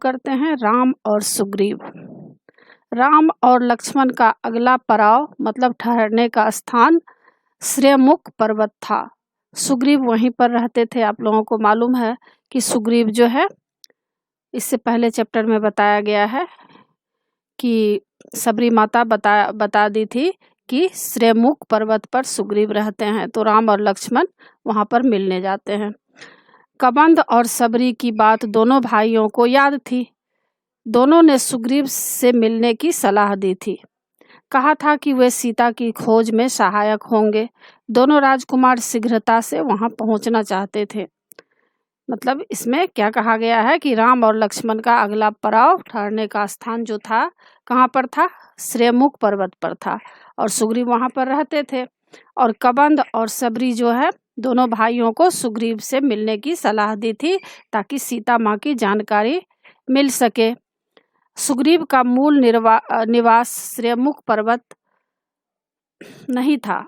करते हैं राम और सुग्रीव। राम और लक्ष्मण का अगला पड़ाव मतलब ठहरने का स्थान श्रेमुख पर्वत था। सुग्रीव वहीं पर रहते थे। आप लोगों को मालूम है कि सुग्रीव जो है, इससे पहले चैप्टर में बताया गया है कि सबरी माता बता दी थी कि श्रेमुख पर्वत पर सुग्रीव रहते हैं, तो राम और लक्ष्मण वहां पर मिलने जाते हैं। कबंध और सबरी की बात दोनों भाइयों को याद थी। दोनों ने सुग्रीव से मिलने की सलाह दी थी। कहा था कि वे सीता की खोज में सहायक होंगे। दोनों राजकुमार शीघ्रता से वहां पहुंचना चाहते थे। मतलब इसमें क्या कहा गया है कि राम और लक्ष्मण का अगला पड़ाव ठहरने का स्थान जो था, कहाँ पर था? श्रेमुख पर्वत पर था और सुग्रीव वहां पर रहते थे। और कबंध और सबरी जो है, दोनों भाइयों को सुग्रीव से मिलने की सलाह दी थी ताकि सीता माँ की जानकारी मिल सके। सुग्रीव का मूल निवास श्रेमुख पर्वत नहीं था,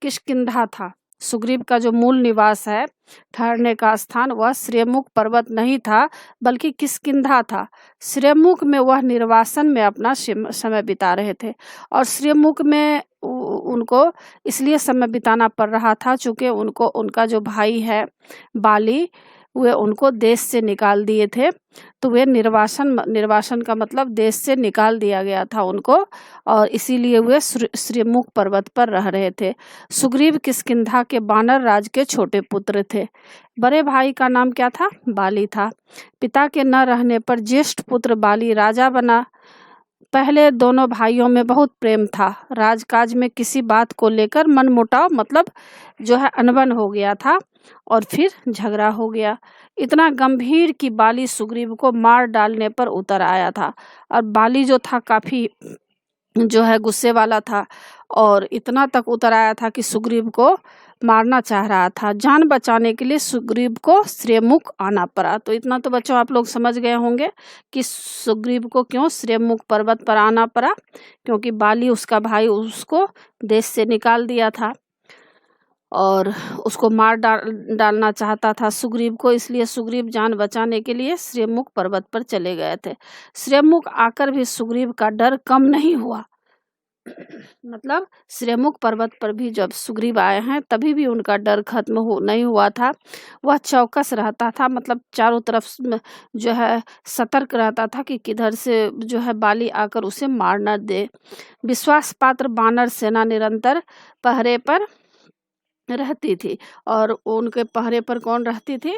किष्किंधा था। सुग्रीव का जो मूल निवास है, ठहरने का स्थान, वह श्रेमुख पर्वत नहीं था बल्कि किष्किंधा था। श्रेमुख में वह निर्वासन में अपना समय बिता रहे थे और श्रेमुख में उनको इसलिए समय बिताना पड़ रहा था चूँकि उनको उनका जो भाई है बाली, वे उनको देश से निकाल दिए थे। तो वे निर्वासन का मतलब देश से निकाल दिया गया था उनको, और इसीलिए वे श्रीमुख पर्वत पर रह रहे थे। सुग्रीव किष्किंधा के बानर राज के छोटे पुत्र थे। बड़े भाई का नाम क्या था? बाली था। पिता के न रहने पर ज्येष्ठ पुत्र बाली राजा बना। पहले दोनों भाइयों में बहुत प्रेम था। राजकाज में किसी बात को लेकर मनमुटाव मतलब जो है अनबन हो गया था और फिर झगड़ा हो गया। इतना गंभीर कि बाली सुग्रीव को मार डालने पर उतर आया था। और बाली जो था काफी जो है गुस्से वाला था और इतना तक उतर आया था कि सुग्रीव को मारना चाह रहा था। जान बचाने के लिए सुग्रीव को श्रेमुख आना पड़ा। तो इतना तो बच्चों आप लोग समझ गए होंगे कि सुग्रीव को क्यों श्रेमुख पर्वत पर आना पड़ा, क्योंकि बाली उसका भाई उसको देश से निकाल दिया था और उसको मार डालना चाहता था सुग्रीव को। इसलिए सुग्रीव जान बचाने के लिए श्रेमुख पर्वत पर चले गए थे। श्रेमुख आकर भी सुग्रीव का डर कम नहीं हुआ। मतलब श्रेमुख पर्वत पर भी जब सुग्रीव आए हैं तभी भी उनका डर खत्म नहीं हुआ था। वह चौकस रहता था, मतलब चारों तरफ जो है सतर्क रहता था कि किधर से जो है बाली आकर उसे मार न दे। विश्वास पात्र बानर सेना निरंतर पहरे पर रहती थी। और उनके पहरे पर कौन रहती थी?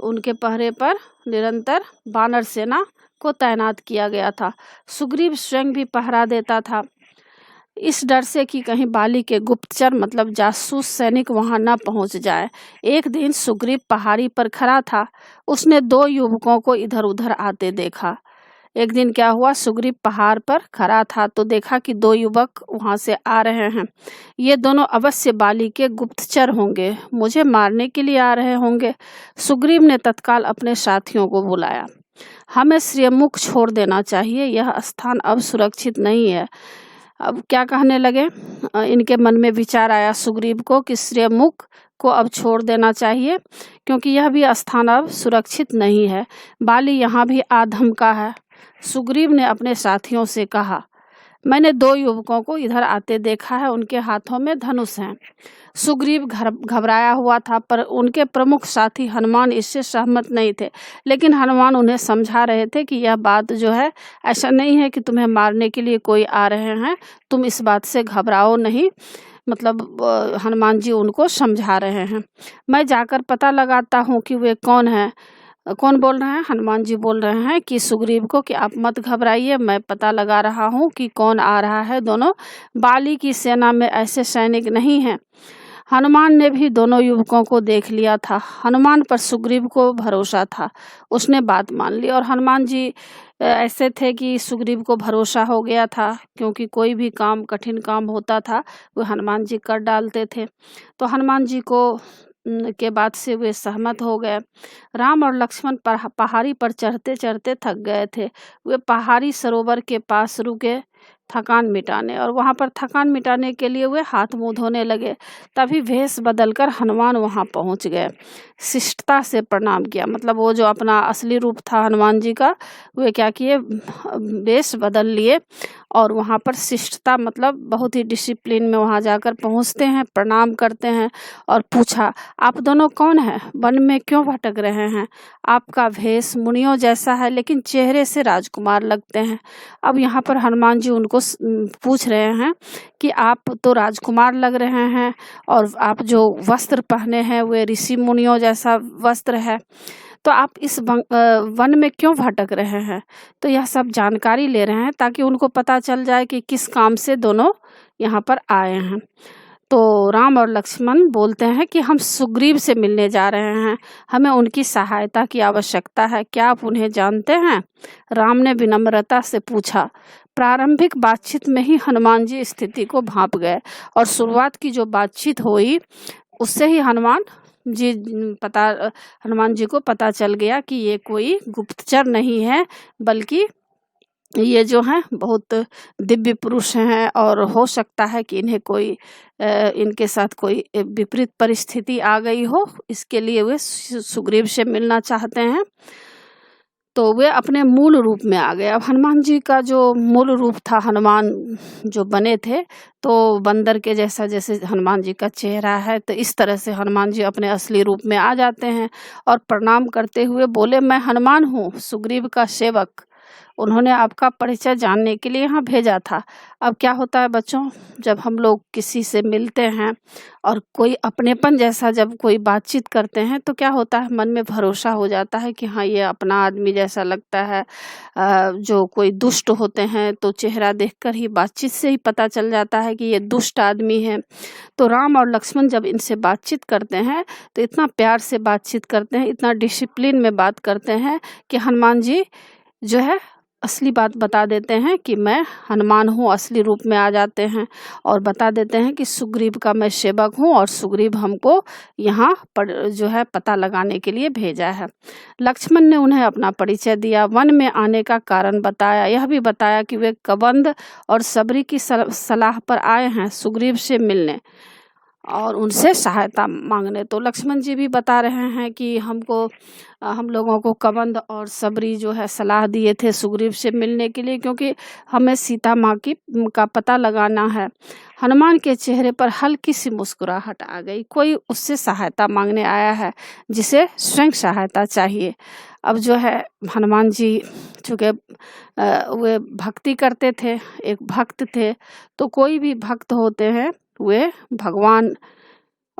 उनके पहरे पर निरंतर बानर सेना को तैनात किया गया था। सुग्रीव स्वयं भी पहरा देता था, इस डर से कि कहीं बाली के गुप्तचर मतलब जासूस सैनिक वहां न पहुंच जाए। एक दिन सुग्रीव पहाड़ी पर खड़ा था। उसने दो युवकों को इधर उधर आते देखा। एक दिन क्या हुआ, सुग्रीव पहाड़ पर खड़ा था तो देखा कि दो युवक वहां से आ रहे हैं। ये दोनों अवश्य बाली के गुप्तचर होंगे, मुझे मारने के लिए आ रहे होंगे। सुग्रीव ने तत्काल अपने साथियों को बुलाया। हमें श्रेमुख छोड़ देना चाहिए, यह स्थान अब सुरक्षित नहीं है। अब क्या कहने लगे, इनके मन में विचार आया सुग्रीव को कि श्रेमुख को अब छोड़ देना चाहिए क्योंकि यह भी स्थान अब सुरक्षित नहीं है। बाली यहाँ भी आधमका है। सुग्रीव ने अपने साथियों से कहा, मैंने दो युवकों को इधर आते देखा है, उनके हाथों में धनुष हैं। सुग्रीव घबराया हुआ था, पर उनके प्रमुख साथी हनुमान इससे सहमत नहीं थे। लेकिन हनुमान उन्हें समझा रहे थे कि यह बात जो है ऐसा नहीं है कि तुम्हें मारने के लिए कोई आ रहे हैं, तुम इस बात से घबराओ नहीं। मतलब हनुमान जी उनको समझा रहे हैं। मैं जाकर पता लगाता हूँ कि वे कौन हैं। कौन बोल रहे हैं? हनुमान जी बोल रहे हैं कि सुग्रीव को कि आप मत घबराइए, मैं पता लगा रहा हूँ कि कौन आ रहा है। दोनों बाली की सेना में ऐसे सैनिक नहीं हैं। हनुमान ने भी दोनों युवकों को देख लिया था। हनुमान पर सुग्रीव को भरोसा था, उसने बात मान ली। और हनुमान जी ऐसे थे कि सुग्रीव को भरोसा हो गया था, क्योंकि कोई भी काम कठिन काम होता था वो हनुमान जी कर डालते थे। तो हनुमान जी को के बाद से वे सहमत हो गए। राम और लक्ष्मण पहाड़ी पर चढ़ते चढ़ते थक गए थे। वे पहाड़ी सरोवर के पास रुके। थकान मिटाने, और वहाँ पर थकान मिटाने के लिए वे हाथ मुंह धोने लगे। तभी भेष बदलकर हनुमान वहाँ पहुँच गए। शिष्टता से प्रणाम किया, मतलब वो जो अपना असली रूप था हनुमान जी का, वे क्या किए, वेश बदल लिए और वहाँ पर शिष्टता मतलब बहुत ही डिसिप्लिन में वहाँ जाकर पहुँचते हैं, प्रणाम करते हैं और पूछा, आप दोनों कौन हैं, वन में क्यों भटक रहे हैं? आपका भेष मुनियों जैसा है लेकिन चेहरे से राजकुमार लगते हैं। अब यहाँ पर हनुमान जी उनको पूछ रहे हैं कि आप तो राजकुमार लग रहे हैं और आप जो वस्त्र पहने हैं वे ऋषि मुनियों जैसा वस्त्र है, तो आप इस वन में क्यों भटक रहे हैं? तो यह सब जानकारी ले रहे हैं ताकि उनको पता चल जाए कि किस काम से दोनों यहाँ पर आए हैं। तो राम और लक्ष्मण बोलते हैं कि हम सुग्रीव से मिलने जा रहे हैं, हमें उनकी सहायता की आवश्यकता है, क्या आप उन्हें जानते हैं? राम ने विनम्रता से पूछा। प्रारंभिक बातचीत में ही हनुमान जी स्थिति को भांप गए और शुरुआत की जो बातचीत हुई उससे ही हनुमान जी को पता चल गया कि ये कोई गुप्तचर नहीं है, बल्कि ये जो हैं बहुत दिव्य पुरुष हैं और हो सकता है कि इन्हें कोई इनके साथ कोई विपरीत परिस्थिति आ गई हो, इसके लिए वे सुग्रीव से मिलना चाहते हैं। तो वे अपने मूल रूप में आ गए। अब हनुमान जी का जो मूल रूप था, हनुमान जो बने थे, तो बंदर के जैसा जैसे हनुमान जी का चेहरा है, तो इस तरह से हनुमान जी अपने असली रूप में आ जाते हैं और प्रणाम करते हुए बोले, मैं हनुमान हूँ, सुग्रीव का सेवक। उन्होंने आपका परिचय जानने के लिए यहाँ भेजा था। अब क्या होता है बच्चों, जब हम लोग किसी से मिलते हैं और कोई अपनेपन जैसा जब कोई बातचीत करते हैं तो क्या होता है, मन में भरोसा हो जाता है कि हाँ ये अपना आदमी जैसा लगता है। जो कोई दुष्ट होते हैं तो चेहरा देखकर ही, बातचीत से ही पता चल जाता है कि ये दुष्ट आदमी है। तो राम और लक्ष्मण जब इनसे बातचीत करते हैं तो इतना प्यार से बातचीत करते हैं, इतना डिसिप्लिन में बात करते हैं कि हनुमान जी जो है असली बात बता देते हैं कि मैं हनुमान हूँ, असली रूप में आ जाते हैं और बता देते हैं कि सुग्रीव का मैं सेवक हूँ और सुग्रीव हमको यहाँ पर जो है पता लगाने के लिए भेजा है। लक्ष्मण ने उन्हें अपना परिचय दिया, वन में आने का कारण बताया, यह भी बताया कि वे कबंध और सबरी की सलाह पर आए हैं सुग्रीव से मिलने और उनसे सहायता मांगने। तो लक्ष्मण जी भी बता रहे हैं कि हम लोगों को कबंध और सबरी जो है सलाह दिए थे सुग्रीव से मिलने के लिए, क्योंकि हमें सीता माँ का पता लगाना है। हनुमान के चेहरे पर हल्की सी मुस्कुराहट आ गई, कोई उससे सहायता मांगने आया है जिसे स्वयं सहायता चाहिए। अब जो है हनुमान जी चूँकि वे भक्ति करते थे, एक भक्त थे, तो कोई भी भक्त होते हैं वे भगवान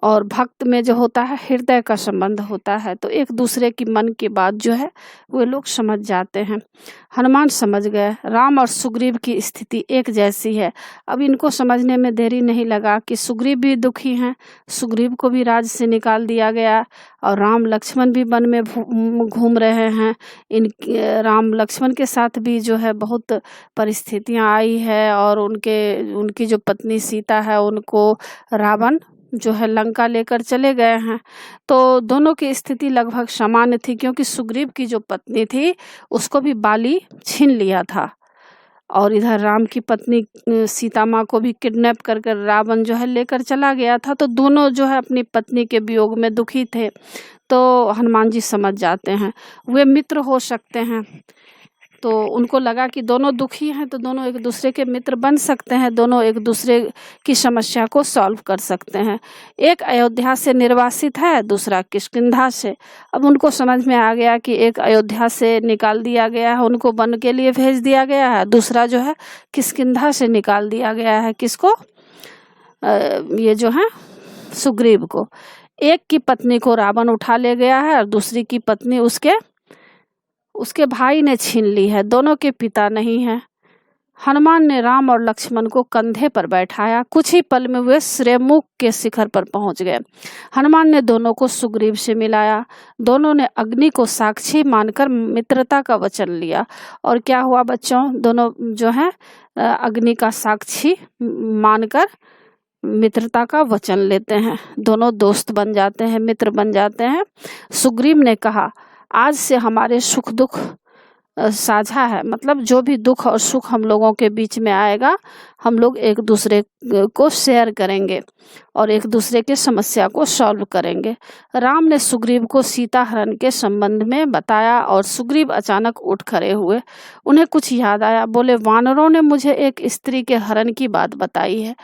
और भक्त में जो होता है हृदय का संबंध होता है, तो एक दूसरे की मन की बात जो है वे लोग समझ जाते हैं। हनुमान समझ गए राम और सुग्रीव की स्थिति एक जैसी है। अब इनको समझने में देरी नहीं लगा कि सुग्रीव भी दुखी हैं, सुग्रीव को भी राज से निकाल दिया गया और राम लक्ष्मण भी वन में घूम रहे हैं। राम लक्ष्मण के साथ भी जो है बहुत परिस्थितियां आई है और उनकी जो पत्नी सीता है उनको रावण जो है लंका लेकर चले गए हैं। तो दोनों की स्थिति लगभग समान थी, क्योंकि सुग्रीव की जो पत्नी थी उसको भी बाली छीन लिया था और इधर राम की पत्नी सीता माँ को भी किडनैप कर रावण जो है लेकर चला गया था। तो दोनों जो है अपनी पत्नी के वियोग में दुखी थे। तो हनुमान जी समझ जाते हैं वे मित्र हो सकते हैं, तो उनको लगा कि दोनों दुखी हैं तो दोनों एक दूसरे के मित्र बन सकते हैं, दोनों एक दूसरे की समस्या को सॉल्व कर सकते हैं। एक अयोध्या से निर्वासित है, दूसरा किष्किंधा से। अब उनको समझ में आ गया कि एक अयोध्या से निकाल दिया गया है, उनको वन के लिए भेज दिया गया है, दूसरा जो है किष्किंधा से निकाल दिया गया है। किसको? ये जो है सुग्रीव को। एक की पत्नी को रावण उठा ले गया है और दूसरी की पत्नी उसके भाई ने छीन ली है, दोनों के पिता नहीं है। हनुमान ने राम और लक्ष्मण को कंधे पर बैठाया, कुछ ही पल में वे श्रेमुख के शिखर पर पहुंच गए। हनुमान ने दोनों को सुग्रीव से मिलाया, दोनों ने अग्नि को साक्षी मानकर मित्रता का वचन लिया। और क्या हुआ बच्चों, दोनों जो है अग्नि का साक्षी मानकर मित्रता का वचन लेते हैं, दोनों दोस्त बन जाते हैं, मित्र बन जाते हैं। सुग्रीव ने कहा, आज से हमारे सुख दुख साझा है, मतलब जो भी दुख और सुख हम लोगों के बीच में आएगा हम लोग एक दूसरे को शेयर करेंगे और एक दूसरे के समस्या को सॉल्व करेंगे। राम ने सुग्रीव को सीता हरण के संबंध में बताया और सुग्रीव अचानक उठ खड़े हुए। उन्हें कुछ याद आया। बोले, वानरों ने मुझे एक स्त्री के हरण की बात बताई है।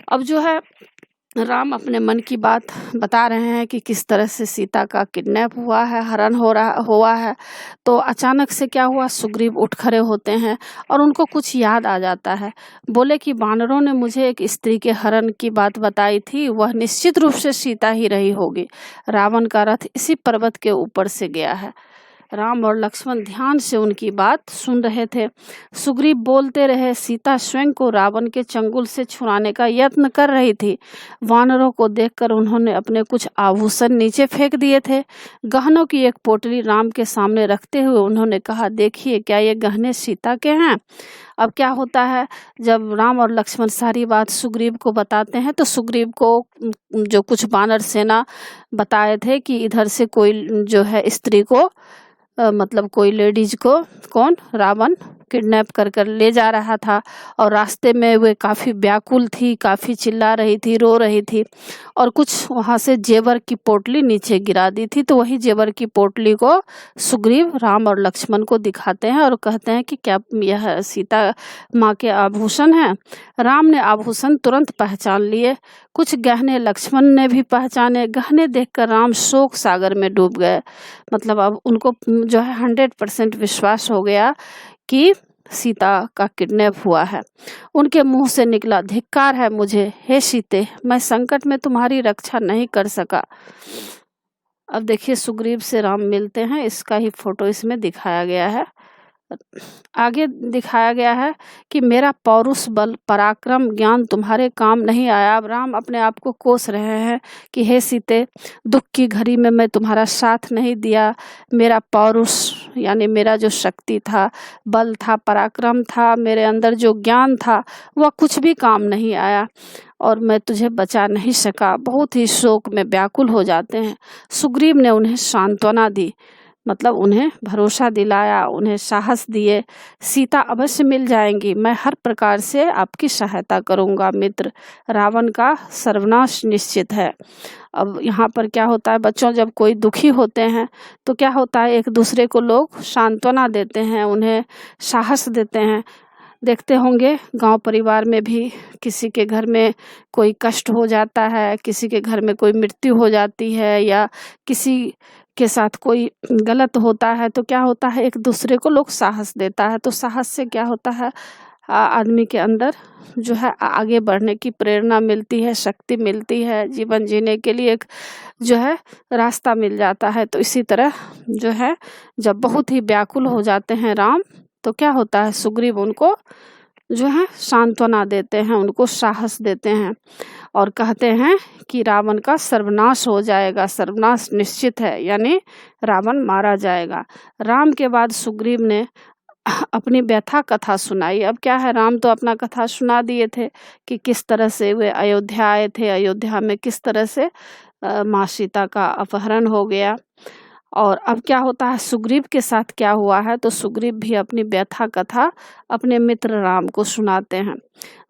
अब जो है राम अपने मन की बात बता रहे हैं कि किस तरह से सीता का किडनैप हुआ है, हरण हुआ है। तो अचानक से क्या हुआ, सुग्रीव उठ खड़े होते हैं और उनको कुछ याद आ जाता है। बोले कि वानरों ने मुझे एक स्त्री के हरण की बात बताई थी, वह निश्चित रूप से सीता ही रही होगी। रावण का रथ इसी पर्वत के ऊपर से गया है। राम और लक्ष्मण ध्यान से उनकी बात सुन रहे थे। सुग्रीव बोलते रहे, सीता स्वयं को रावण के चंगुल से छुड़ाने का यत्न कर रही थी। वानरों को देखकर उन्होंने अपने कुछ आभूषण नीचे फेंक दिए थे। गहनों की एक पोटली राम के सामने रखते हुए उन्होंने कहा, देखिए क्या ये गहने सीता के हैं। अब क्या होता है, जब राम और लक्ष्मण सारी बात सुग्रीव को बताते हैं तो सुग्रीव को जो कुछ वानर सेना बताए थे कि इधर से कोई जो है स्त्री को मतलब कोई लेडीज को कौन रावण किडनैप कर ले जा रहा था और रास्ते में वे काफ़ी व्याकुल थी, काफ़ी चिल्ला रही थी, रो रही थी और कुछ वहाँ से जेवर की पोटली नीचे गिरा दी थी। तो वही जेवर की पोटली को सुग्रीव राम और लक्ष्मण को दिखाते हैं और कहते हैं कि क्या यह सीता माँ के आभूषण हैं। राम ने आभूषण तुरंत पहचान लिए, कुछ गहने लक्ष्मण ने भी पहचाने। गहने देखकर राम शोक सागर में डूब गए। मतलब अब उनको जो है 100% विश्वास हो गया कि सीता का किडनैप हुआ है। उनके मुंह से निकला, धिक्कार है मुझे, हे सीते, मैं संकट में तुम्हारी रक्षा नहीं कर सका। अब देखिए सुग्रीव से राम मिलते हैं, इसका ही फोटो इसमें दिखाया गया है। आगे दिखाया गया है कि मेरा पौरुष बल पराक्रम ज्ञान तुम्हारे काम नहीं आया। अब राम अपने आप को कोस रहे हैं कि हे सीते, दुख की घड़ी में मैं तुम्हारा साथ नहीं दिया। मेरा पौरुष यानी मेरा जो शक्ति था, बल था, पराक्रम था, मेरे अंदर जो ज्ञान था वह कुछ भी काम नहीं आया और मैं तुझे बचा नहीं सका। बहुत ही शोक में व्याकुल हो जाते हैं। सुग्रीव ने उन्हें सांत्वना दी, मतलब उन्हें भरोसा दिलाया, उन्हें साहस दिए। सीता अवश्य मिल जाएंगी, मैं हर प्रकार से आपकी सहायता करूंगा मित्र। रावण का सर्वनाश निश्चित है। अब यहाँ पर क्या होता है बच्चों, जब कोई दुखी होते हैं तो क्या होता है, एक दूसरे को लोग सांत्वना देते हैं, उन्हें साहस देते हैं। देखते होंगे गांव परिवार में भी किसी के घर में कोई कष्ट हो जाता है, किसी के घर में कोई मृत्यु हो जाती है या किसी के साथ कोई गलत होता है तो क्या होता है, एक दूसरे को लोग साहस देता है। तो साहस से क्या होता है, आदमी के अंदर जो है आगे बढ़ने की प्रेरणा मिलती है, शक्ति मिलती है, जीवन जीने के लिए एक जो है रास्ता मिल जाता है। तो इसी तरह जो है जब बहुत ही व्याकुल हो जाते हैं राम, तो क्या होता है, सुग्रीव उनको जो है सांत्वना देते हैं, उनको साहस देते हैं और कहते हैं कि रावण का सर्वनाश हो जाएगा, सर्वनाश निश्चित है, यानी रावण मारा जाएगा। राम के बाद सुग्रीव ने अपनी व्यथा कथा सुनाई। अब क्या है, राम तो अपना कथा सुना दिए थे कि किस तरह से वे अयोध्या आए थे, अयोध्या में किस तरह से माँ सीता का अपहरण हो गया। और अब क्या होता है, सुग्रीव के साथ क्या हुआ है, तो सुग्रीव भी अपनी व्यथा कथा अपने मित्र राम को सुनाते हैं।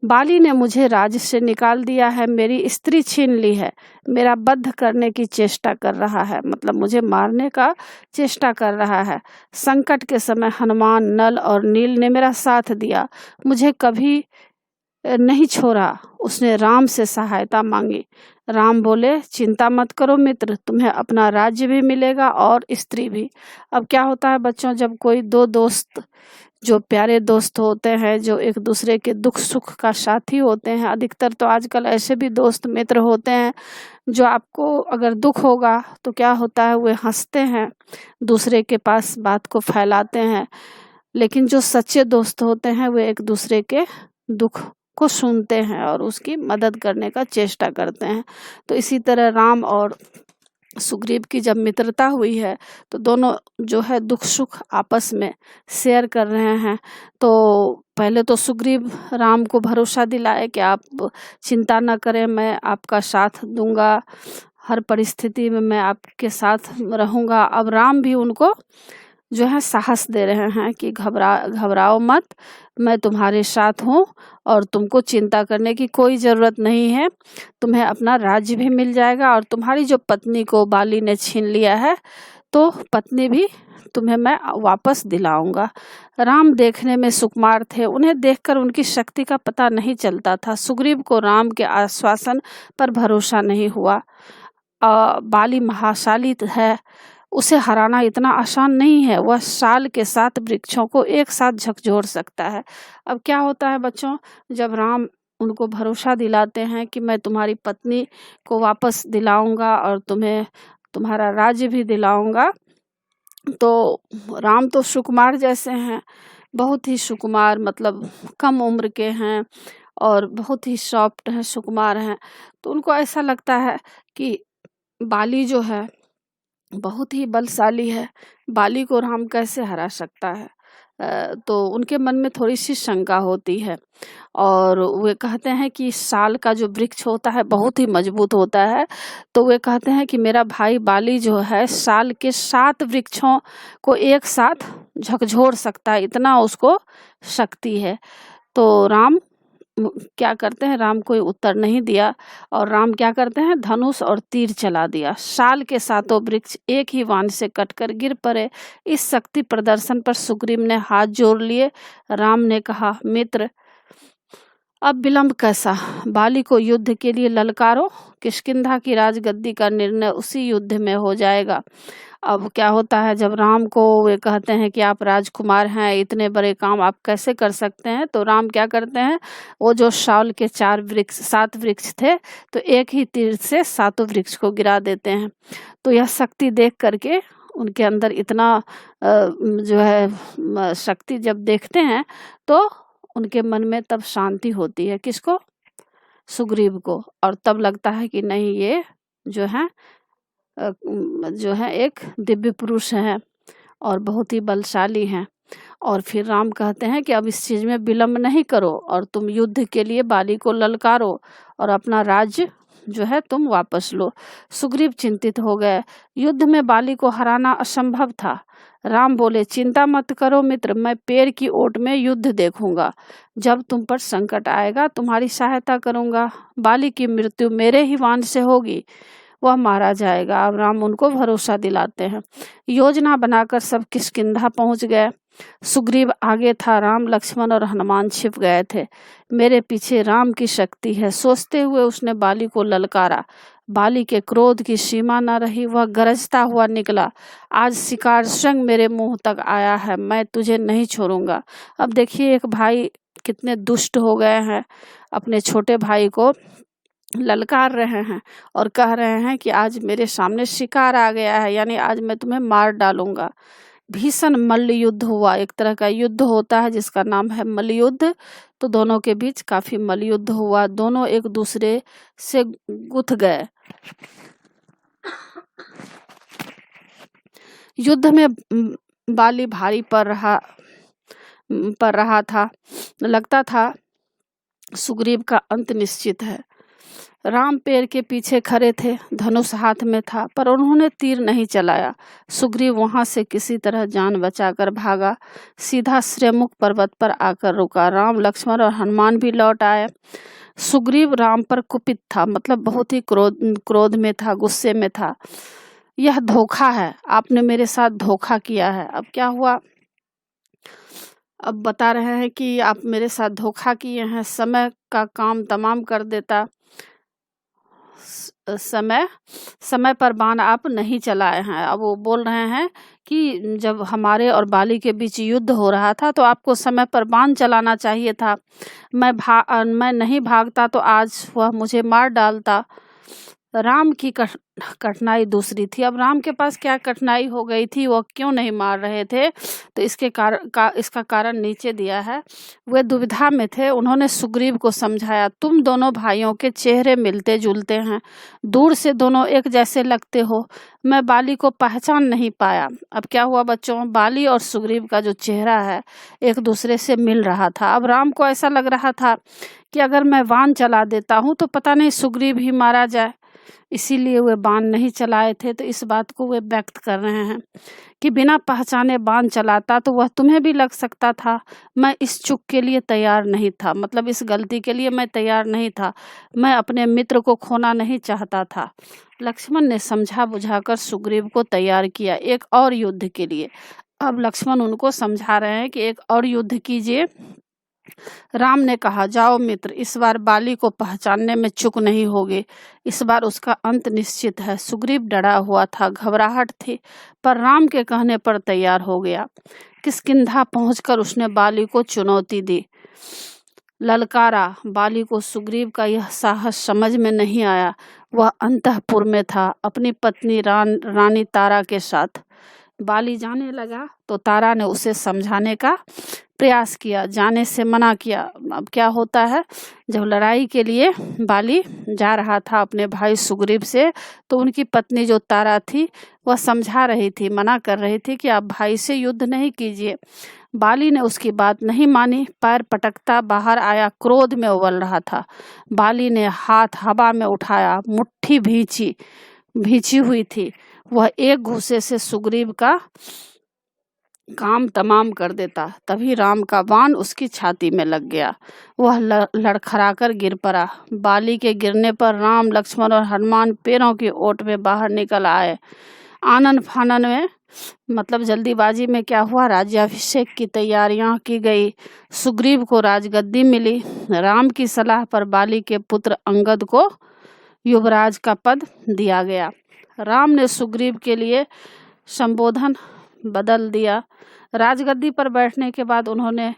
बाली ने मुझे राज्य से निकाल दिया है, मेरी स्त्री छीन ली है, मेरा बद्ध करने की चेष्टा कर रहा है, मतलब मुझे मारने का चेष्टा कर रहा है। संकट के समय हनुमान, नल और नील ने मेरा साथ दिया, मुझे कभी नहीं छोड़ा। उसने राम से सहायता मांगी। राम बोले, चिंता मत करो मित्र, तुम्हें अपना राज्य भी मिलेगा और स्त्री भी। अब क्या होता है बच्चों, जब कोई दो दोस्त जो प्यारे दोस्त होते हैं, जो एक दूसरे के दुख सुख का साथी होते हैं, अधिकतर तो आजकल ऐसे भी दोस्त मित्र होते हैं जो आपको अगर दुख होगा तो क्या होता है, वे हंसते हैं, दूसरे के पास बात को फैलाते हैं। लेकिन जो सच्चे दोस्त होते हैं वे एक दूसरे के दुख को सुनते हैं और उसकी मदद करने का चेष्टा करते हैं। तो इसी तरह राम और सुग्रीव की जब मित्रता हुई है तो दोनों जो है दुख सुख आपस में शेयर कर रहे हैं। तो पहले तो सुग्रीव राम को भरोसा दिलाए कि आप चिंता न करें, मैं आपका साथ दूंगा, हर परिस्थिति में मैं आपके साथ रहूंगा। अब राम भी उनको जो है साहस दे रहे हैं कि घबराओ मत, मैं तुम्हारे साथ हूँ और तुमको चिंता करने की कोई ज़रूरत नहीं है। तुम्हें अपना राज्य भी मिल जाएगा और तुम्हारी जो पत्नी को बाली ने छीन लिया है तो पत्नी भी तुम्हें मैं वापस दिलाऊंगा। राम देखने में सुकुमार थे, उन्हें देखकर उनकी शक्ति का पता नहीं चलता था। सुग्रीव को राम के आश्वासन पर भरोसा नहीं हुआ। बाली महाशाली है, उसे हराना इतना आसान नहीं है। वह साल के 7 वृक्षों को एक साथ झकझोर सकता है। अब क्या होता है बच्चों, जब राम उनको भरोसा दिलाते हैं कि मैं तुम्हारी पत्नी को वापस दिलाऊंगा और तुम्हें तुम्हारा राज्य भी दिलाऊंगा, तो राम तो सुकुमार जैसे हैं, बहुत ही सुकुमार, मतलब कम उम्र के हैं और बहुत ही सॉफ्ट हैं, सुकुमार हैं। तो उनको ऐसा लगता है कि बाली जो है बहुत ही बलशाली है, बाली को राम कैसे हरा सकता है। तो उनके मन में थोड़ी सी शंका होती है और वे कहते हैं कि साल का जो वृक्ष होता है बहुत ही मजबूत होता है। तो वे कहते हैं कि मेरा भाई बाली जो है साल के 7 वृक्षों को एक साथ झकझोर सकता है, इतना उसको शक्ति है। तो राम क्या करते हैं, राम कोई उत्तर नहीं दिया और राम क्या करते हैं, धनुष और तीर चला दिया। साल के 7 वृक्ष एक ही बाण से कटकर गिर पड़े। इस शक्ति प्रदर्शन पर सुग्रीव ने हाथ जोड़ लिए। राम ने कहा, मित्र अब विलंब कैसा, बाली को युद्ध के लिए ललकारो, किष्किंधा की राजगद्दी का निर्णय उसी युद्ध में हो जाएगा। अब क्या होता है, जब राम को वे कहते हैं कि आप राजकुमार हैं, इतने बड़े काम आप कैसे कर सकते हैं, तो राम क्या करते हैं, वो जो साल के 7 वृक्ष थे तो एक ही तीर से 7 वृक्ष को गिरा देते हैं। तो यह शक्ति देख करके उनके अंदर इतना जो है शक्ति जब देखते हैं तो उनके मन में तब शांति होती है। किसको, सुग्रीव को। और तब लगता है कि नहीं, ये जो है एक दिव्य पुरुष है और बहुत ही बलशाली हैं। और फिर राम कहते हैं कि अब इस चीज में विलंब नहीं करो और तुम युद्ध के लिए बाली को ललकारो और अपना राज्य जो है तुम वापस लो। सुग्रीव चिंतित हो गए, युद्ध में बाली को हराना असंभव था। राम बोले, चिंता मत करो मित्र, मैं पेड़ की ओट में युद्ध देखूंगा। जब तुम पर संकट आएगा तुम्हारी सहायता करूंगा। बाली की मृत्यु मेरे ही वाण से होगी, वह मारा जाएगा। अब राम उनको भरोसा दिलाते हैं। योजना बनाकर सब किष्किंधा पहुंच गए। सुग्रीव आगे था, राम लक्ष्मण और हनुमान छिप गए थे। मेरे पीछे राम की शक्ति है, सोचते हुए उसने बाली को ललकारा। बाली के क्रोध की सीमा न रही, वह गरजता हुआ निकला, आज शिकार स्वयं मेरे मुंह तक आया है, मैं तुझे नहीं छोड़ूंगा। अब देखिए एक भाई कितने दुष्ट हो गए हैं, अपने छोटे भाई को ललकार रहे हैं और कह रहे हैं कि आज मेरे सामने शिकार आ गया है, यानी आज मैं तुम्हें मार डालूंगा। भीषण मल्ल युद्ध हुआ, एक तरह का युद्ध होता है जिसका नाम है मल्ल युद्ध। तो दोनों के बीच काफी मल्ल युद्ध हुआ, दोनों एक दूसरे से गुथ गए। युद्ध में बाली भारी पड़ रहा था, लगता था सुग्रीव का अंत निश्चित है। राम पेड़ के पीछे खड़े थे, धनुष हाथ में था, पर उन्होंने तीर नहीं चलाया। सुग्रीव वहां से किसी तरह जान बचाकर भागा, सीधा श्रेमुख पर्वत पर आकर रुका। राम लक्ष्मण और हनुमान भी लौट आए। सुग्रीव राम पर कुपित था, मतलब बहुत ही क्रोध में था, गुस्से में था। यह धोखा है, आपने मेरे साथ धोखा किया है। अब क्या हुआ, अब बता रहे हैं कि आप मेरे साथ धोखा किए हैं, समय का काम तमाम कर देता, समय पर बाण आप नहीं चलाए हैं। अब वो बोल रहे हैं कि जब हमारे और बाली के बीच युद्ध हो रहा था तो आपको समय पर बाण चलाना चाहिए था। मैं नहीं भागता तो आज वह मुझे मार डालता। राम की कठिनाई दूसरी थी। अब राम के पास क्या कठिनाई हो गई थी, वो क्यों नहीं मार रहे थे, तो इसका कारण नीचे दिया है। वे दुविधा में थे। उन्होंने सुग्रीव को समझाया, तुम दोनों भाइयों के चेहरे मिलते जुलते हैं, दूर से दोनों एक जैसे लगते हो, मैं बाली को पहचान नहीं पाया। अब क्या हुआ बच्चों, बाली और सुग्रीव का जो चेहरा है एक दूसरे से मिल रहा था। अब राम को ऐसा लग रहा था कि अगर मैं बाण चला देता हूँ तो पता नहीं सुग्रीव ही मारा जाए। इसीलिए वे बाण नहीं चलाए थे। तो इस बात को वे व्यक्त कर रहे हैं कि बिना पहचाने बाण चलाता तो वह तुम्हें भी लग सकता था। मैं इस चूक के लिए तैयार नहीं था, मतलब इस गलती के लिए मैं तैयार नहीं था। मैं अपने मित्र को खोना नहीं चाहता था। लक्ष्मण ने समझा बुझाकर सुग्रीव को तैयार किया एक और युद्ध के लिए। अब लक्ष्मण उनको समझा रहे हैं कि एक और युद्ध कीजिए। राम ने कहा, जाओ मित्र, इस बार बाली को पहचानने में चूक नहीं होगी। इस बार उसका अंत निश्चित है। सुग्रीव डरा हुआ था, घबराहट थी, पर राम के कहने पर तैयार हो गया। किष्किंधा पहुंचकर उसने बाली को चुनौती दी, ललकारा। बाली को सुग्रीव का यह साहस समझ में नहीं आया। वह अंतःपुर में था अपनी पत्नी रानी तारा के साथ। बाली जाने लगा तो तारा ने उसे समझाने का प्रयास किया, जाने से मना किया। अब क्या होता है, जब लड़ाई के लिए बाली जा रहा था अपने भाई सुग्रीव से, तो उनकी पत्नी जो तारा थी वह समझा रही थी, मना कर रही थी कि आप भाई से युद्ध नहीं कीजिए। बाली ने उसकी बात नहीं मानी, पैर पटकता बाहर आया, क्रोध में उबल रहा था। बाली ने हाथ हवा में उठाया, मुट्ठी भींची हुई थी। वह एक घूंसे से सुग्रीव का काम तमाम कर देता। तभी राम का बाण उसकी छाती में लग गया। वह लड़खड़ाकर गिर पड़ा। बाली के गिरने पर राम, लक्ष्मण और हनुमान पैरों की ओट में बाहर निकल आए। आनन फानन में, मतलब जल्दीबाजी में क्या हुआ, राज्याभिषेक की तैयारियां की गई। सुग्रीव को राजगद्दी मिली। राम की सलाह पर बाली के पुत्र अंगद को युवराज का पद दिया गया। राम ने सुग्रीव के लिए संबोधन बदल दिया। राजगद्दी पर बैठने के बाद उन्होंने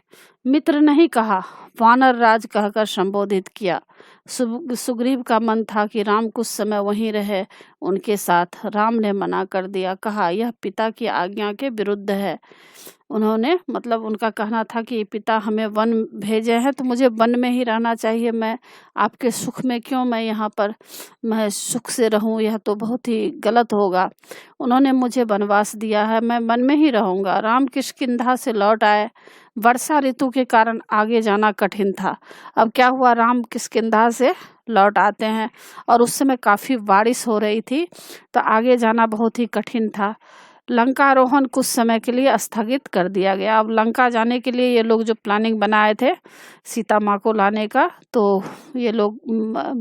मित्र नहीं कहा, वानर राज कहकर संबोधित किया। सुग्रीव का मन था कि राम कुछ समय वहीं रहे उनके साथ। राम ने मना कर दिया, कहा यह पिता की आज्ञा के विरुद्ध है। उन्होंने, मतलब उनका कहना था कि पिता हमें वन भेजे हैं तो मुझे वन में ही रहना चाहिए। मैं आपके सुख में क्यों मैं यहाँ पर मैं सुख से रहूं, यह तो बहुत ही गलत होगा। उन्होंने मुझे वनवास दिया है, मैं वन में ही रहूंगा। राम किष्किंधा से लौट आए। वर्षा ऋतु के कारण आगे जाना कठिन था। अब क्या हुआ, राम किष्किंधा से लौट आते हैं और उस समय काफ़ी बारिश हो रही थी, तो आगे जाना बहुत ही कठिन था। लंकारोहण कुछ समय के लिए स्थगित कर दिया गया। अब लंका जाने के लिए ये लोग जो प्लानिंग बनाए थे सीता माँ को लाने का, तो ये लोग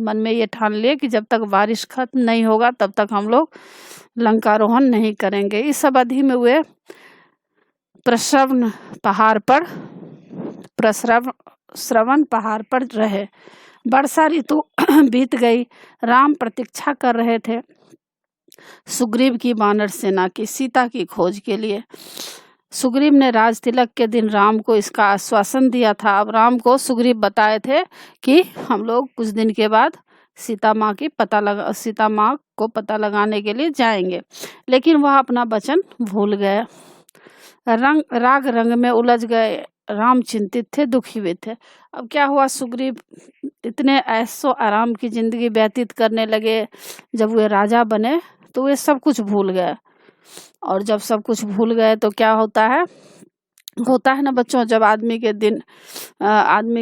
मन में ये ठान लिए कि जब तक बारिश खत्म नहीं होगा तब तक हम लोग लंकारोहण नहीं करेंगे। इस अवधि में वे प्रश्रवण पहाड़ पर रहे। वर्षा ऋतु बीत गई। राम प्रतीक्षा कर रहे थे सुग्रीव की वानर सेना की, सीता की खोज के लिए। सुग्रीव ने राज तिलक के दिन राम को इसका आश्वासन दिया था। अब राम को सुग्रीव बताए थे कि हम लोग कुछ दिन के बाद सीता माँ को पता लगाने के लिए जाएंगे, लेकिन वह अपना वचन भूल गए। राग रंग में उलझ गए। राम चिंतित थे, दुखी हुए थे। अब क्या हुआ, सुग्रीव इतने ऐशो आराम की जिंदगी व्यतीत करने लगे। जब वे राजा बने तो वे सब कुछ भूल गए, और जब सब कुछ भूल गए तो क्या होता है ना बच्चों, जब आदमी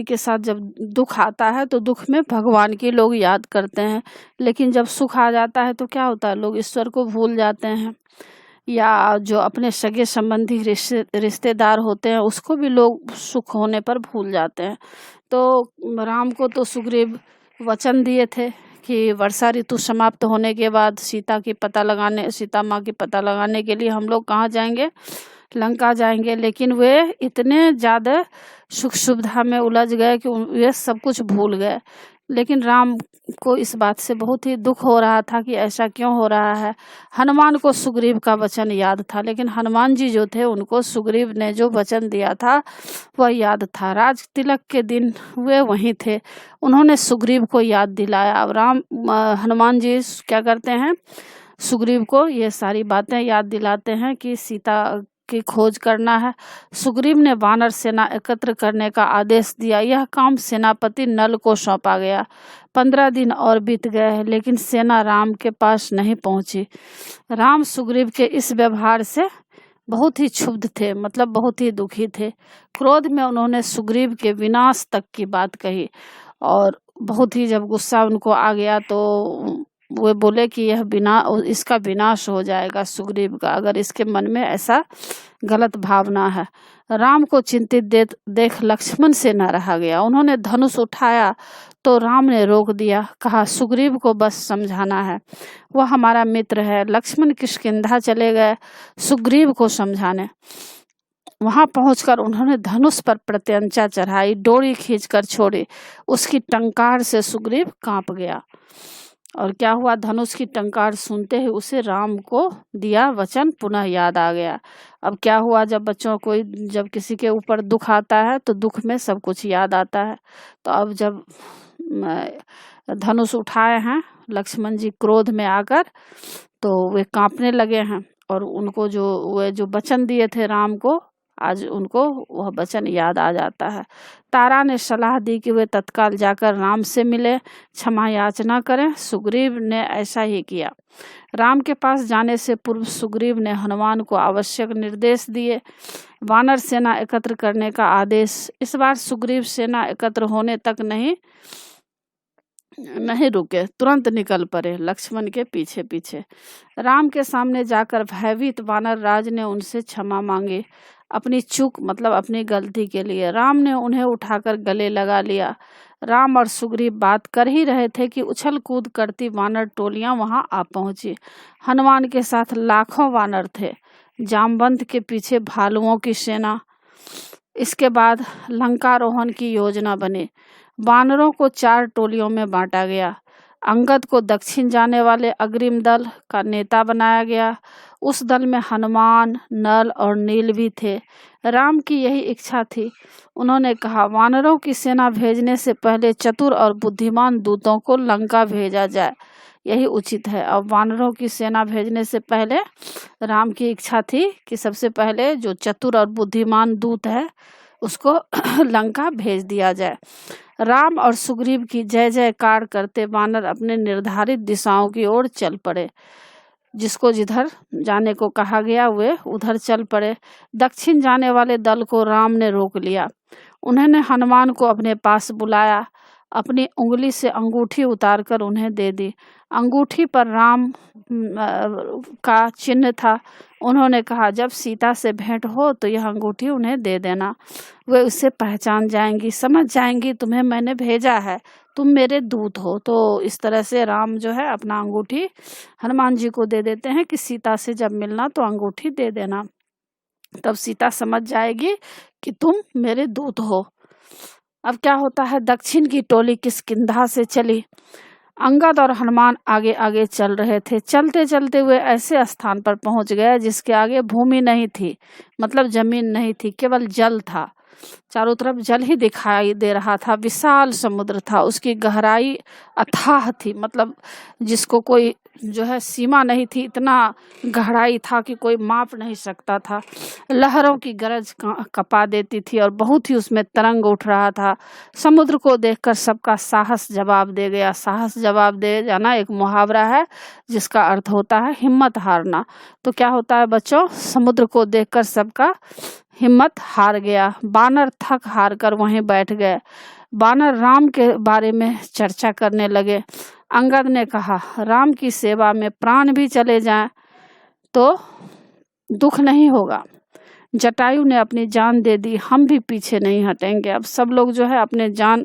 के साथ जब दुख आता है तो दुख में भगवान की लोग याद करते हैं, लेकिन जब सुख आ जाता है तो क्या होता है, लोग ईश्वर को भूल जाते हैं, या जो अपने सगे संबंधी रिश्तेदार होते हैं उसको भी लोग सुख होने पर भूल जाते हैं। तो राम को तो सुग्रीव वचन दिए थे कि वर्षा ऋतु समाप्त होने के बाद सीता माँ की पता लगाने के लिए हम लोग कहाँ जाएंगे, लंका जाएंगे। लेकिन वे इतने ज़्यादा सुख सुविधा में उलझ गए कि वे सब कुछ भूल गए। लेकिन राम को इस बात से बहुत ही दुख हो रहा था कि ऐसा क्यों हो रहा है। हनुमान को सुग्रीव का वचन याद था, लेकिन हनुमान जी जो थे उनको सुग्रीव ने जो वचन दिया था वह याद था। राज तिलक के दिन वे वहीं थे, उन्होंने सुग्रीव को याद दिलाया। अब हनुमान जी क्या करते हैं, सुग्रीव को ये सारी बातें याद दिलाते हैं कि सीता की खोज करना है। सुग्रीव ने वानर सेना एकत्र करने का आदेश दिया। यह काम सेनापति नल को सौंपा गया। 15 दिन और बीत गए, लेकिन सेना राम के पास नहीं पहुंची। राम सुग्रीव के इस व्यवहार से बहुत ही क्षुब्ध थे, मतलब बहुत ही दुखी थे। क्रोध में उन्होंने सुग्रीव के विनाश तक की बात कही, और बहुत ही जब गुस्सा उनको आ गया तो वे बोले कि इसका विनाश हो जाएगा सुग्रीव का, अगर इसके मन में ऐसा गलत भावना है। राम को चिंतित देख लक्ष्मण से न रहा गया। उन्होंने धनुष उठाया तो राम ने रोक दिया, कहा सुग्रीव को बस समझाना है, वह हमारा मित्र है। लक्ष्मण किष्किंधा चले गए सुग्रीव को समझाने। वहां पहुंचकर उन्होंने धनुष पर प्रत्यंचा चढ़ाई, डोरी खींचकर छोड़ी। उसकी टंकार से सुग्रीव कांप गया। और क्या हुआ, धनुष की टंकार सुनते ही उसे राम को दिया वचन पुनः याद आ गया। अब क्या हुआ, जब किसी के ऊपर दुख आता है तो दुख में सब कुछ याद आता है। तो अब जब धनुष उठाए हैं लक्ष्मण जी क्रोध में आकर, तो वे कांपने लगे हैं और उनको जो वचन दिए थे राम को, आज उनको वह वचन याद आ जाता है। तारा ने सलाह दी कि वे तत्काल जाकर राम से मिले, क्षमा याचना करें। सुग्रीव ने ऐसा ही किया। राम के पास जाने से पूर्व सुग्रीव ने हनुमान को आवश्यक निर्देश दिए, वानर सेना एकत्र करने का आदेश। इस बार सुग्रीव सेना एकत्र होने तक नहीं रुके, तुरंत निकल पड़े लक्ष्मण के पीछे पीछे। राम के सामने जाकर भयभीत वानर राज ने उनसे क्षमा मांगी, अपनी चूक मतलब अपनी गलती के लिए। राम ने उन्हें उठाकर गले लगा लिया। राम और सुग्रीव बात कर ही रहे थे कि उछल कूद करती वानर टोलियां वहां आ पहुंची। हनुमान के साथ लाखों वानर थे, जामवंत के पीछे भालुओं की सेना। इसके बाद लंकारोहण की योजना बनी। वानरों को 4 टोलियों में बांटा गया। अंगद को दक्षिण जाने वाले अग्रिम दल का नेता बनाया गया। उस दल में हनुमान, नल और नील भी थे। राम की यही इच्छा थी। उन्होंने कहा, वानरों की सेना भेजने से पहले चतुर और बुद्धिमान दूतों को लंका भेजा जाए, यही उचित है। अब वानरों की सेना भेजने से पहले राम की इच्छा थी कि सबसे पहले जो चतुर और बुद्धिमान दूत है उसको लंका भेज दिया जाए। राम और सुग्रीव की जय जयकार करते वानर अपने निर्धारित दिशाओं की ओर चल पड़े। जिसको जिधर जाने को कहा गया वे उधर चल पड़े। दक्षिण जाने वाले दल को राम ने रोक लिया। उन्होंने हनुमान को अपने पास बुलाया, अपनी उंगली से अंगूठी उतारकर उन्हें दे दी। अंगूठी पर राम का चिन्ह था। उन्होंने कहा, जब सीता से भेंट हो तो यह अंगूठी उन्हें दे देना, वे उसे पहचान जाएंगी, समझ जाएंगी तुम्हें मैंने भेजा है, तुम मेरे दूत हो। तो इस तरह से राम जो है अपना अंगूठी हनुमान जी को दे देते हैं कि सीता से जब मिलना तो अंगूठी दे देना, तब सीता समझ जाएगी कि तुम मेरे दूत हो। अब क्या होता है, दक्षिण की टोली किष्किंधा से चली। अंगद और हनुमान आगे आगे चल रहे थे। चलते चलते वे ऐसे स्थान पर पहुंच गए जिसके आगे भूमि नहीं थी, मतलब जमीन नहीं थी, केवल जल था। चारों तरफ जल ही दिखाई दे रहा था। विशाल समुद्र था, उसकी गहराई अथाह थी, मतलब जिसको कोई जो है सीमा नहीं थी, इतना गहराई था कि कोई माप नहीं सकता था। लहरों की गरज कपा देती थी और बहुत ही उसमें तरंग उठ रहा था। समुद्र को देखकर सबका साहस जवाब दे गया। साहस जवाब दे जाना एक मुहावरा है जिसका अर्थ होता है हिम्मत हारना। तो क्या होता है बच्चों, समुद्र को देखकर सबका हिम्मत हार गया। बानर थक हार कर वहीं बैठ गए। बानर राम के बारे में चर्चा करने लगे। अंगद ने कहा, राम की सेवा में प्राण भी चले जाएं तो दुख नहीं होगा। जटायु ने अपनी जान दे दी, हम भी पीछे नहीं हटेंगे। अब सब लोग जो है अपने जान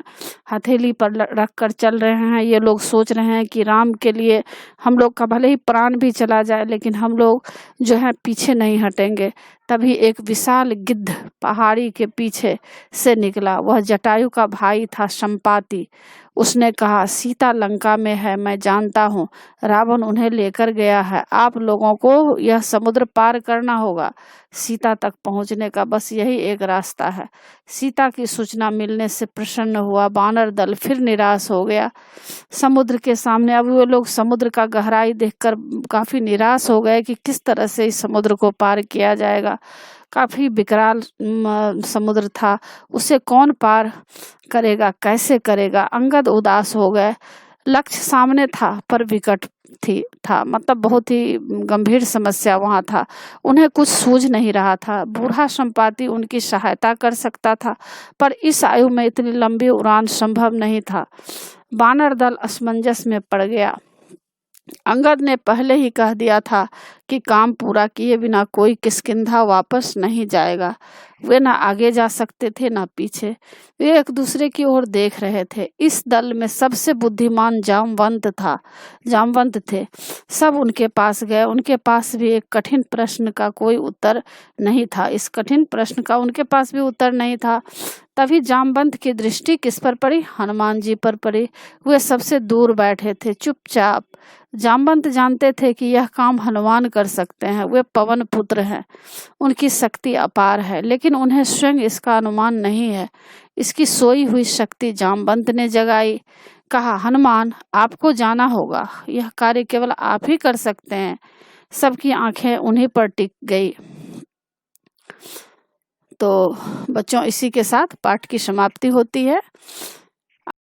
हथेली पर रख कर चल रहे हैं। ये लोग सोच रहे हैं कि राम के लिए हम लोग का भले ही प्राण भी चला जाए लेकिन हम लोग जो है पीछे नहीं हटेंगे। तभी एक विशाल गिद्ध पहाड़ी के पीछे से निकला। वह जटायु का भाई था संपाति। उसने कहा, सीता लंका में है, मैं जानता हूँ, रावण उन्हें लेकर गया है। आप लोगों को यह समुद्र पार करना होगा। सीता तक पहुँचने का बस यही एक रास्ता है। सीता की सूचना मिलने से प्रसन्न हुआ वानर दल फिर निराश हो गया। समुद्र के सामने अब वे लोग समुद्र का गहराई देखकर काफी निराश हो गए कि किस तरह से इस समुद्र को पार किया जाएगा। काफी विकराल समुद्र था, उसे कौन पार करेगा, कैसे करेगा। अंगद उदास हो गए। लक्ष्य सामने था पर विकट था, मतलब बहुत ही गंभीर समस्या वहां था। उन्हें कुछ सूझ नहीं रहा था। बूढ़ा संपाति उनकी सहायता कर सकता था पर इस आयु में इतनी लंबी उड़ान संभव नहीं था। वानर दल असमंजस में पड़ गया। अंगद ने पहले ही कह दिया था कि काम पूरा किए बिना कोई किष्किंधा वापस नहीं जाएगा। वे न आगे जा सकते थे न पीछे। वे एक दूसरे की ओर देख रहे थे। इस दल में सबसे बुद्धिमान जामवंत थे। सब उनके पास गए। उनके पास भी एक कठिन प्रश्न का कोई उत्तर नहीं था। इस कठिन प्रश्न का उनके पास भी उत्तर नहीं था। तभी जामवंत की दृष्टि किस पर पड़ी? हनुमान जी पर पड़ी। वे सबसे दूर बैठे थे, चुपचाप। जामवंत जानते थे कि यह काम हनुमान कर सकते हैं। वे पवन पुत्र हैं, उनकी शक्ति अपार है, लेकिन उन्हें स्वयं इसका अनुमान नहीं है। इसकी सोई हुई शक्ति जामवंत ने जगाई। कहा, हनुमान, आपको जाना होगा। यह कार्य केवल आप ही कर सकते हैं। सबकी आंखें उन्हीं पर टिक गई। तो बच्चों, इसी के साथ पाठ की समाप्ति होती है।